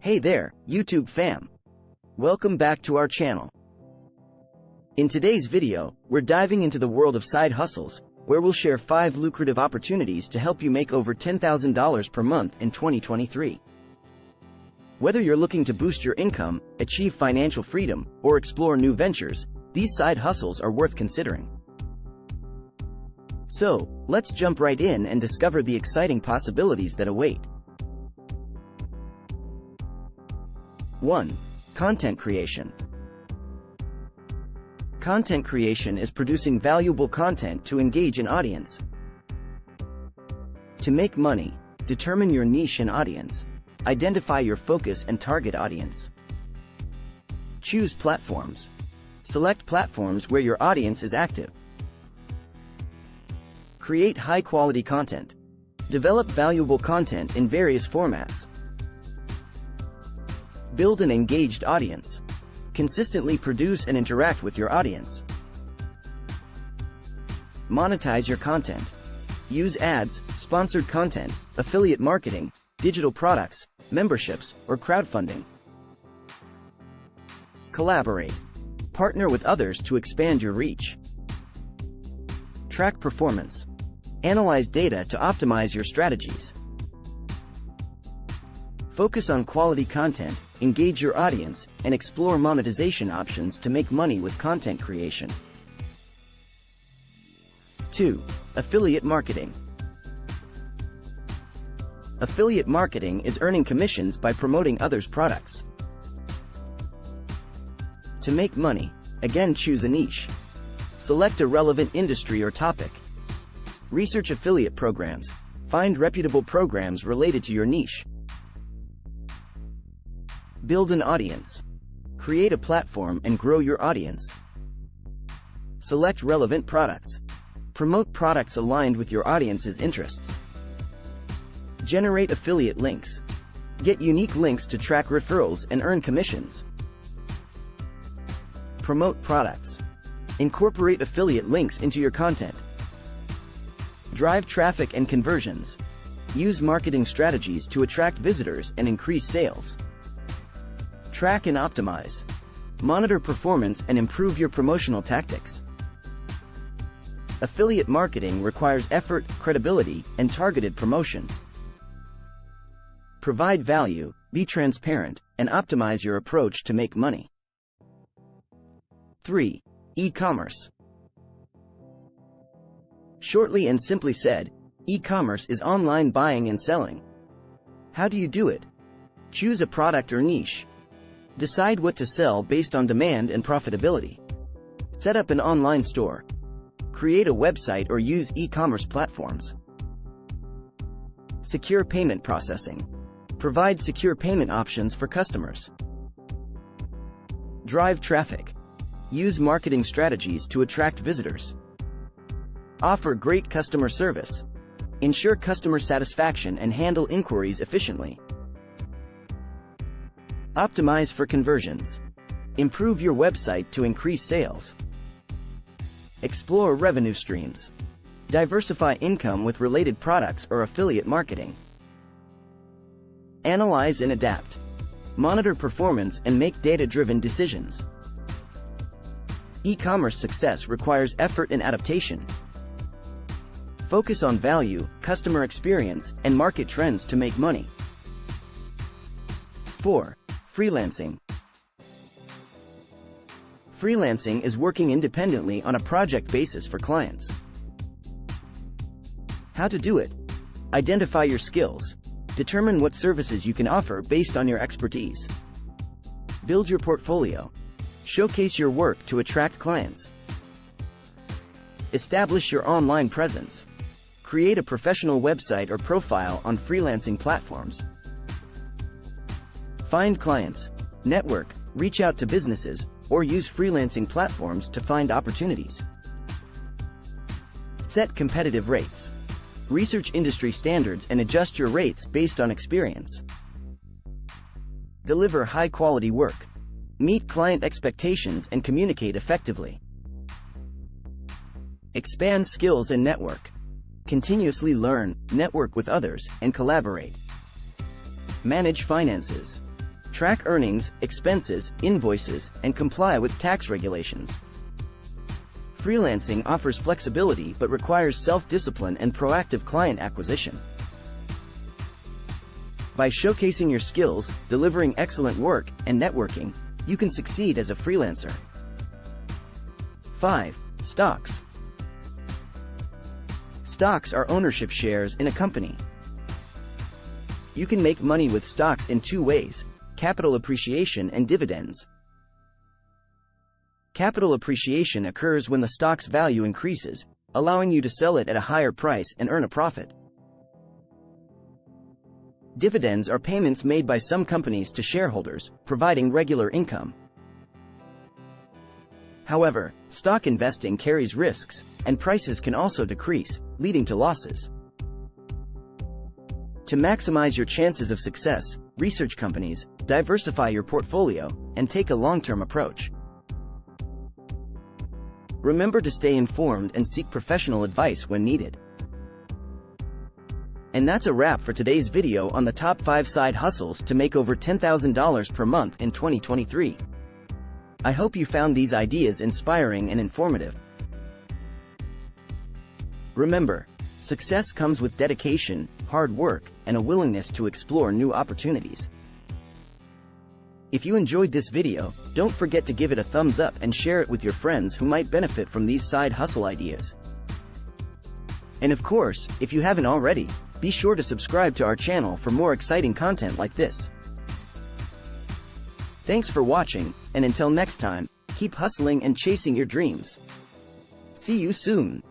Hey there, YouTube fam! Welcome back to our channel. In today's video, we're diving into the world of side hustles, where we'll share 5 lucrative opportunities to help you make over $10,000 per month in 2023. Whether you're looking to boost your income, achieve financial freedom, or explore new ventures, these side hustles are worth considering. So, let's jump right in and discover the exciting possibilities that await. 1. Content creation. Content creation is producing valuable content to engage an audience. To make money, determine your niche and audience. Identify your focus and target audience. Choose platforms. Select platforms where your audience is active. Create high-quality content. Develop valuable content in various formats. Build an engaged audience. Consistently produce and interact with your audience. Monetize your content. Use ads, sponsored content, affiliate marketing, digital products, memberships, or crowdfunding. Collaborate. Partner with others to expand your reach. Track performance. Analyze data to optimize your strategies. Focus on quality content, engage your audience, and explore monetization options to make money with content creation. 2. Affiliate marketing. Affiliate marketing is earning commissions by promoting others' products. To make money, again choose a niche. Select a relevant industry or topic. Research affiliate programs. Find reputable programs related to your niche. Build an audience. Create a platform and grow your audience. Select relevant products. Promote products aligned with your audience's interests. Generate affiliate links. Get unique links to track referrals and earn commissions. Promote products. Incorporate affiliate links into your content. Drive traffic and conversions. Use marketing strategies to attract visitors and increase sales. Track and optimize. Monitor performance and improve your promotional tactics. Affiliate marketing requires effort, credibility, and targeted promotion. Provide value, be transparent, and optimize your approach to make money. 3. E-commerce. Shortly and simply said, e-commerce is online buying and selling. How do you do it? Choose a product or niche. Decide what to sell based on demand and profitability. Set up an online store. Create a website or use e-commerce platforms. Secure payment processing. Provide secure payment options for customers. Drive traffic. Use marketing strategies to attract visitors. Offer great customer service. Ensure customer satisfaction and handle inquiries efficiently. Optimize for conversions. Improve your website to increase sales. Explore revenue streams. Diversify income with related products or affiliate marketing. Analyze and adapt. Monitor performance and make data-driven decisions. E-commerce success requires effort and adaptation. Focus on value, customer experience, and market trends to make money. 4. Freelancing. Freelancing is working independently on a project basis for clients. How to do it? Identify your skills. Determine what services you can offer based on your expertise. Build your portfolio. Showcase your work to attract clients. Establish your online presence. Create a professional website or profile on freelancing platforms. Find clients, network, reach out to businesses, or use freelancing platforms to find opportunities. Set competitive rates. Research industry standards and adjust your rates based on experience. Deliver high-quality work. Meet client expectations and communicate effectively. Expand skills and network. Continuously learn, network with others, and collaborate. Manage finances. track earnings, expenses, invoices, and comply with tax regulations. Freelancing offers flexibility but requires self-discipline and proactive client acquisition. By showcasing your skills, delivering excellent work, and networking, you can succeed as a freelancer. 5. Stocks. Stocks are ownership shares in a company. You can make money with stocks in two ways: capital appreciation and dividends. Capital appreciation occurs when the stock's value increases, allowing you to sell it at a higher price and earn a profit. Dividends are payments made by some companies to shareholders, providing regular income. However, stock investing carries risks, and prices can also decrease, leading to losses. To maximize your chances of success, research companies, diversify your portfolio, and take a long-term approach. Remember to stay informed and seek professional advice when needed. And that's a wrap for today's video on the top 5 side hustles to make over $10,000 per month in 2023. I hope you found these ideas inspiring and informative. Remember, success comes with dedication, hard work, and a willingness to explore new opportunities. If you enjoyed this video, don't forget to give it a thumbs up and share it with your friends who might benefit from these side hustle ideas. And of course, if you haven't already, be sure to subscribe to our channel for more exciting content like this. Thanks for watching, and until next time, keep hustling and chasing your dreams. See you soon.